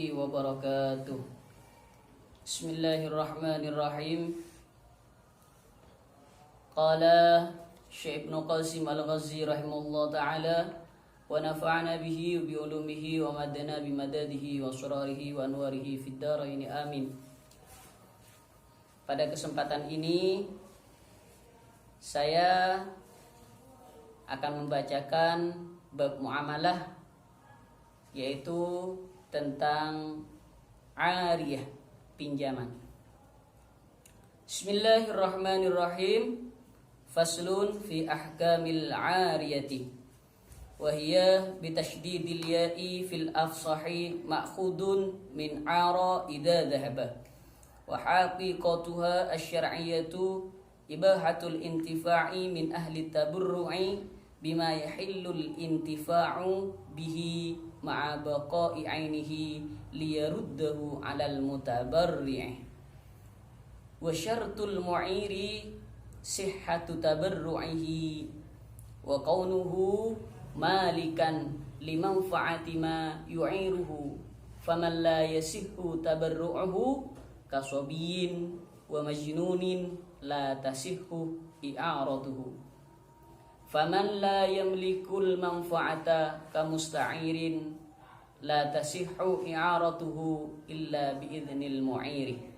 wabarakatuh. Bismillahirrahmanirrahim. Qala Syekh Ibnu Qasim Al-Ghazi rahimahullah ta'ala wa nafa'ana bihi bi ulumihi wa madana bi madadihi wa surarihi wa anwarihi fid dharain amin. Pada kesempatan ini saya akan membacakan bab muamalah, yaitu tentang ariyah, pinjaman. Bismillahirrahmanirrahim. Faslun fi ahkamil ariyati wa hiya bitasydidil ya'i fil afsahi ma'khudun min ara idza dhahaba wa haqiqatuha asy-syar'iyyatu ibahatul intifa'i min ahli tabarru'i bima yahillul intifa'u bihi ma'a baqa'i 'ainihi liyaruddahu 'alal mutabarri'. Wa syartul mu'iri sihhatu tabarru'ihi wa kaunuhu malikan limanfa'ati ma yu'iruhu faman la yasihhu tabarru'uhu kasabiyin wa majnunin la tasihhu i'aratuhu. Faman la yamlikul manfa'ata kamusta'irin la tasihhu i'aratuhu illa bi'idhnil mu'iri.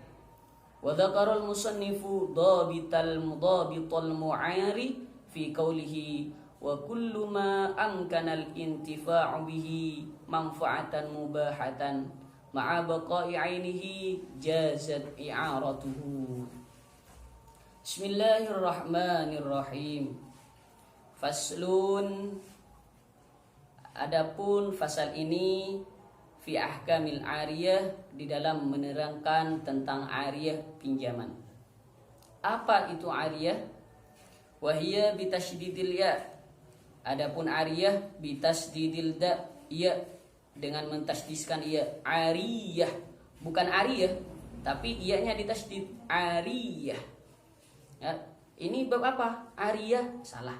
Wa dzakara al-musannifu dhabital mu'ari fi qawlihi wa kullu ma amkana al-intifa'u bihi manfa'atan mubahatan ma'a baqa'i 'ainihi jazat i'aratuhu. Bismillahirrahmanirrahim. Faslun, adapun fasal ini fi ahkamil ariyah, di dalam menerangkan tentang ariyah, pinjaman. Apa itu ariyah? Wahiyya bitasydidil ya. Adapun ariyah bitasydidil da, ya, dengan mentasydidkan ya. Ariyah, bukan ariyah, tapi iyanya ditasydid, ariyah. Ya, ini bab apa? Ariyah, salah.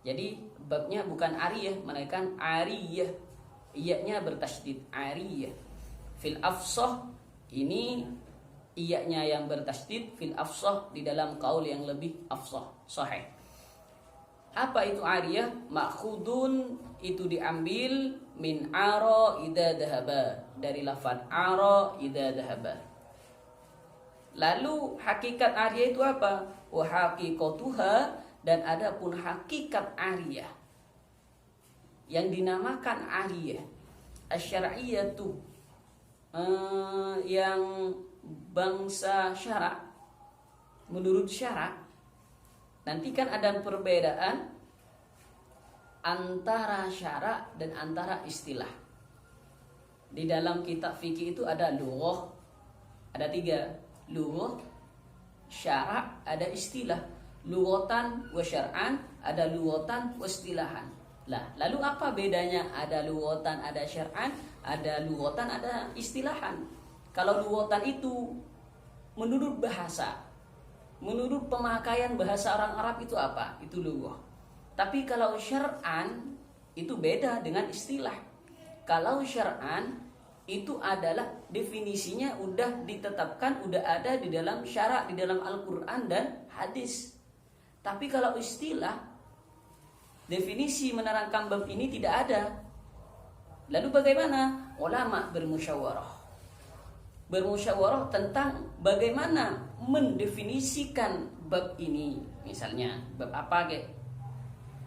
Jadi babnya bukan ariyah, melainkan ariyah. Iyanya bertasydid, ariyah. Fil afsah, ini iyanya yang bertasydid, fil afsah, di dalam qaul yang lebih afsah, sahih. Apa itu ariyah? Ma'khudun, itu diambil min ara idza dhahaba, dari lafaz ara idza dhahaba. Lalu hakikat ariyah itu apa? Wa haqiqatuha, dan adapun hakikat ariyah yang dinamakan ariyah asy-syar'iyyatu, yang bangsa syarak, menurut syarak. Nanti kan ada perbedaan antara syarak dan antara istilah. Di dalam kitab fikih itu ada lughah, ada 3, lughah, syarak, ada istilah. Lughatan wa syar'an, ada lughatan wa istilahan. Lah, lalu apa bedanya? Ada lughatan, ada syar'an, ada lughatan, ada istilahan. Kalau lughatan itu menurut bahasa, menurut pemakaian bahasa orang Arab itu apa? Itu lughah. Tapi kalau syar'an itu beda dengan istilah. Kalau syar'an itu adalah definisinya udah ditetapkan, udah ada di dalam syarak, di dalam Al-Qur'an dan hadis. Tapi kalau istilah, definisi menerangkan bab ini tidak ada. Lalu bagaimana? Ulama bermusyawarah. Bermusyawarah tentang bagaimana mendefinisikan bab ini. Misalnya, bab apa kek?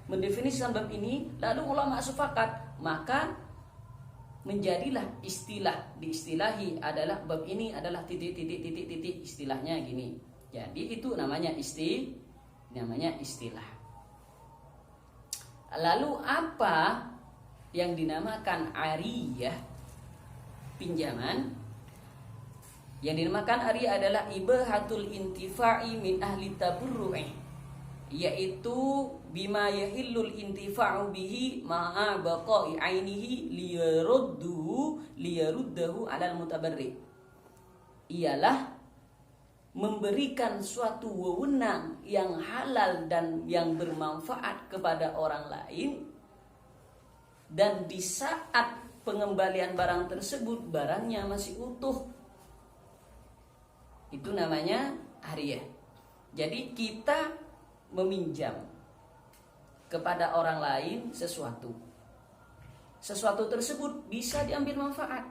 Mendefinisikan bab ini, lalu ulama sepakat, maka menjadilah istilah. Diistilahi adalah bab ini adalah titik istilahnya gini. Jadi itu namanya istilah. Lalu apa yang dinamakan ariyah, pinjaman? Yang dinamakan ariyah adalah ibahatul intifa'i min ahli tabarru'i, yaitu bima yahillul intifa'u bihi ma'a baqa'i 'ainihi liyaruddahu 'alal mutabarri. Ialah memberikan suatu wewenang yang halal dan yang bermanfaat kepada orang lain, dan di saat pengembalian barang tersebut barangnya masih utuh, itu namanya ariyah. Jadi kita meminjam kepada orang lain sesuatu tersebut bisa diambil manfaat,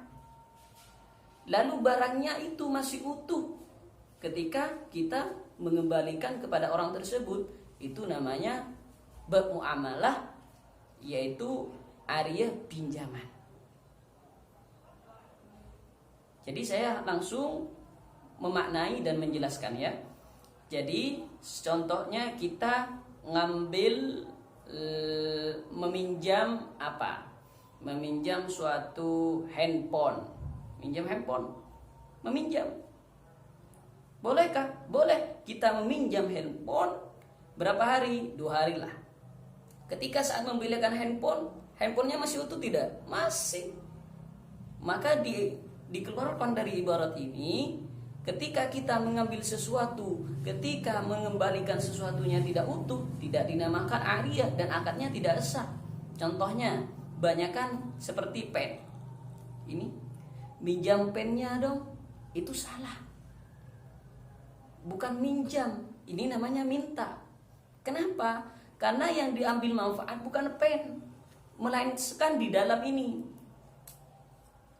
lalu barangnya itu masih utuh ketika kita mengembalikan kepada orang tersebut, itu namanya bab muamalah, yaitu ariyah pinjaman. Jadi saya langsung memaknai dan menjelaskan ya. Jadi contohnya kita ngambil meminjam apa? Meminjam suatu handphone. Minjam handphone. Meminjam. Bolehkah? Boleh. Kita meminjam handphone berapa hari? 2 hari lah. Ketika saat membelikan handphone, handphonenya masih utuh tidak? Masih. Maka dikeluarkan dari ibarat ini, ketika kita mengambil sesuatu, ketika mengembalikan sesuatunya tidak utuh, tidak dinamakan ariyah dan akadnya tidak sah. Contohnya, banyakan seperti pen. Ini, minjam pennya dong, itu salah. Bukan minjam, ini namanya minta. Kenapa? Karena yang diambil manfaat bukan pen, melainkan di dalam ini.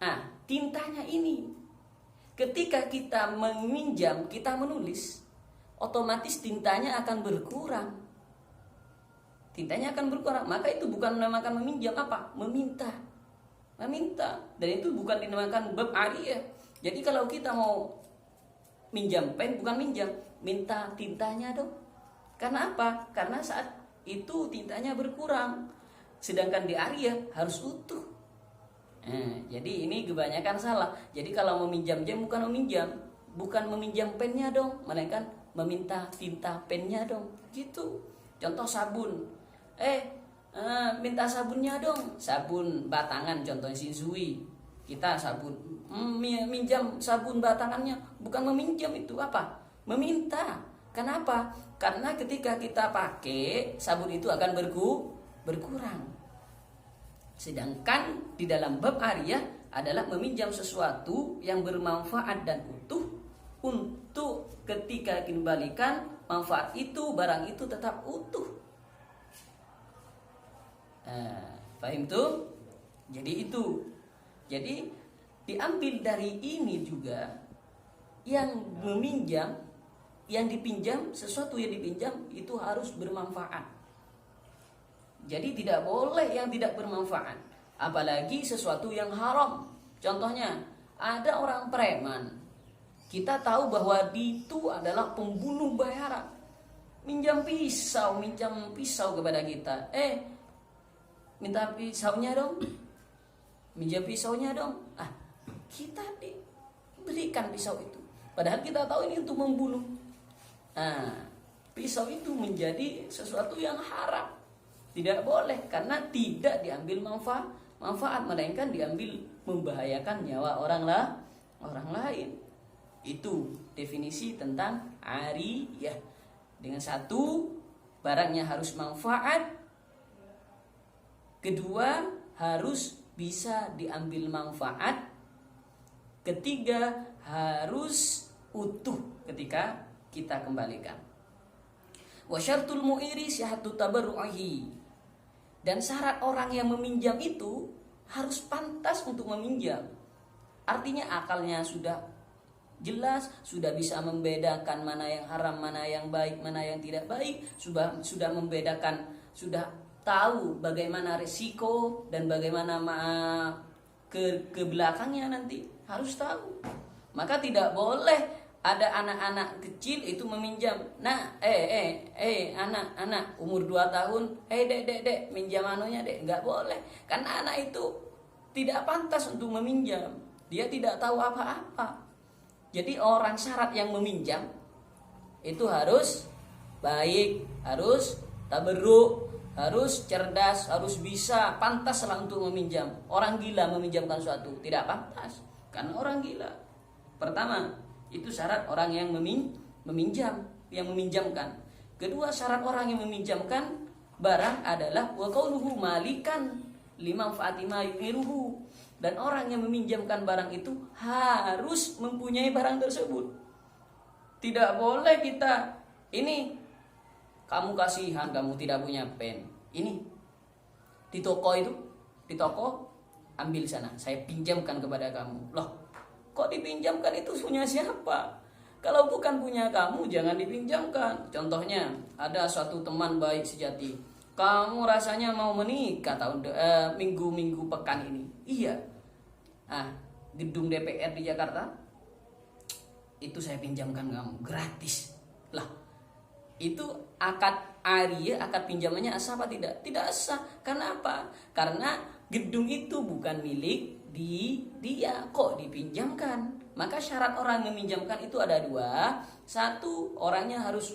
Nah, tintanya ini. Ketika kita meminjam, kita menulis, otomatis tintanya akan berkurang. Tintanya akan berkurang, maka itu bukan menamakan meminjam apa? Meminta. Meminta. Dan itu bukan dinamakan bab ariyah. Jadi kalau kita mau minjam pen, bukan minjam, minta tintanya dong. Karena apa? Karena saat itu tintanya berkurang. Sedangkan di ariyah harus utuh. Jadi ini kebanyakan salah. Jadi kalau meminjam bukan meminjam pennya dong, melainkan meminta tinta pennya dong. Gitu. Contoh sabun. Minta sabunnya dong. Sabun batangan contohnya Shinsui. Kita sabun minjam sabun batangannya, bukan meminjam, itu apa? Meminta. Kenapa? Karena ketika kita pakai sabun itu akan berkurang. Sedangkan di dalam bab ariyah adalah meminjam sesuatu yang bermanfaat dan utuh, untuk ketika dikembalikan manfaat itu, barang itu tetap utuh. Paham tuh? Jadi itu. Jadi diambil dari ini juga, yang meminjam, yang dipinjam, sesuatu yang dipinjam itu harus bermanfaat. Jadi tidak boleh yang tidak bermanfaat, apalagi sesuatu yang haram. Contohnya, ada orang preman, kita tahu bahwa itu adalah pembunuh bayaran, minjam pisau kepada kita. Minta pisaunya dong, minjam pisaunya dong. Kita diberikan pisau itu, padahal kita tahu ini untuk membunuh. Pisau itu menjadi sesuatu yang haram. Tidak boleh, karena tidak diambil manfaat, melainkan diambil membahayakan nyawa orang lain. Itu definisi tentang ariyah. Dengan satu, barangnya harus manfaat. Kedua, harus bisa diambil manfaat. Ketiga, harus utuh ketika kita kembalikan. Wa syartul mu'iri sihhatu tabarru'ihi. Dan syarat orang yang meminjam itu harus pantas untuk meminjam. Artinya akalnya sudah jelas, sudah bisa membedakan mana yang haram, mana yang baik, mana yang tidak baik, sudah membedakan, sudah tahu bagaimana risiko dan bagaimana ke belakangnya nanti, harus tahu. Maka tidak boleh ada anak-anak kecil itu meminjam. Anak umur 2 tahun, dek, minjam anunya dek. Enggak boleh. Karena anak itu tidak pantas untuk meminjam. Dia tidak tahu apa-apa. Jadi orang syarat yang meminjam itu harus baik, harus tabarruk, harus cerdas, harus bisa, pantaslah untuk meminjam. Orang gila meminjamkan suatu tidak pantas, karena orang gila. Pertama, itu syarat orang yang meminjam, yang meminjamkan. Kedua, syarat orang yang meminjamkan barang adalah wa qawluhu malikan limanfaati ma yu'iruhu. Dan orang yang meminjamkan barang itu harus mempunyai barang tersebut. Tidak boleh kita, ini kamu kasihan, kamu tidak punya pen. Ini di toko itu, di toko ambil sana, saya pinjamkan kepada kamu. Loh, kok dipinjamkan, itu punya siapa? Kalau bukan punya kamu, jangan dipinjamkan. Contohnya, ada suatu teman baik sejati. Kamu rasanya mau menikah minggu-minggu pekan ini. Iya. Nah, gedung DPR di Jakarta, itu saya pinjamkan kamu, gratis. Lah, itu akad ariyah, akad pinjamannya sah apa tidak? Tidak sah. Karena apa? Karena gedung itu bukan milik dia, kok dipinjamkan. Maka syarat orang meminjamkan itu ada dua. Satu, orangnya harus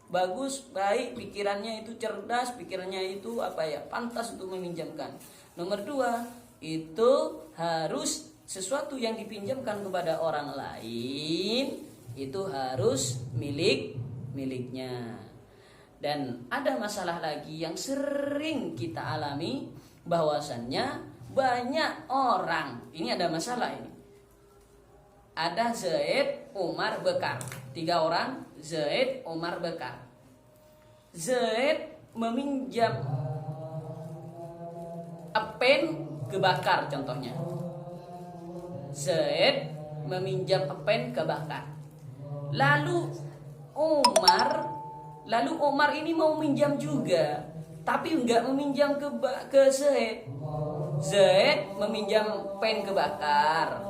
bagus, baik, pikirannya itu cerdas, pikirannya itu pantas untuk meminjamkan. Nomor dua, itu harus sesuatu yang dipinjamkan kepada orang lain itu harus miliknya. Dan ada masalah lagi yang sering kita alami, bahwasannya banyak orang, ini ada masalah ini. Ada Zaid, Umar, Bekar. 3 orang, Zaid, Umar, Bekar. Zaid meminjam pen ke Bakar contohnya. Zaid meminjam pen ke Bakar. Lalu Umar ini mau minjam juga, tapi enggak meminjam ke Zaid. Zaid meminjam pen ke Bakar.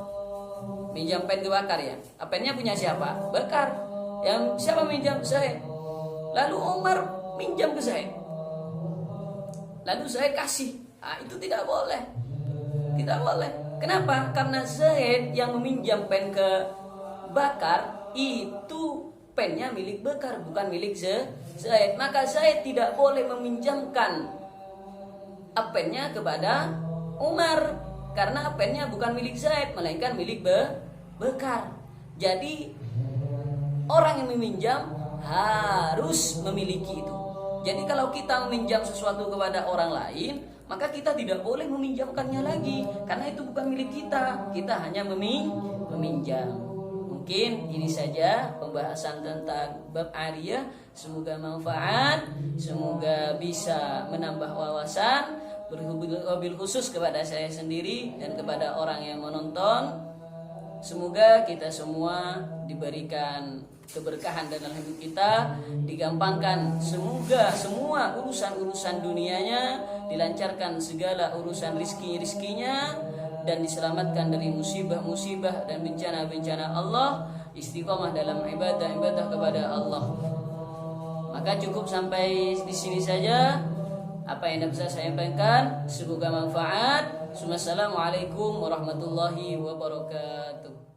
Minjam pen ke Bakar ya. Pennya punya siapa? Bakar. Yang siapa minjam? Zaid. Lalu Umar minjam ke Zaid. Lalu Zaid kasih. Itu tidak boleh. Tidak boleh. Kenapa? Karena Zaid yang meminjam pen ke Bakar, itu pennya milik Bakar, bukan milik Zaid. Maka Zaid tidak boleh meminjamkan pennya kepada Umar, karena pennya bukan milik Zaid, melainkan milik Bakar. Jadi orang yang meminjam harus memiliki itu. Jadi kalau kita meminjam sesuatu kepada orang lain, maka kita tidak boleh meminjamkannya lagi, karena itu bukan milik kita. Kita hanya meminjam. Mungkin ini saja pembahasan tentang bab ariyah. Semoga manfaat, semoga bisa menambah wawasan, berwabil khusus kepada saya sendiri dan kepada orang yang menonton. Semoga kita semua diberikan keberkahan dalam hidup kita, digampangkan semoga semua urusan-urusan dunianya, dilancarkan segala urusan rizkinya, dan diselamatkan dari musibah-musibah dan bencana-bencana Allah, istiqomah dalam ibadah kepada Allah. Maka cukup sampai di sini saja apa yang bisa saya sampaikan. Semoga manfaat. Assalamualaikum warahmatullahi wabarakatuh.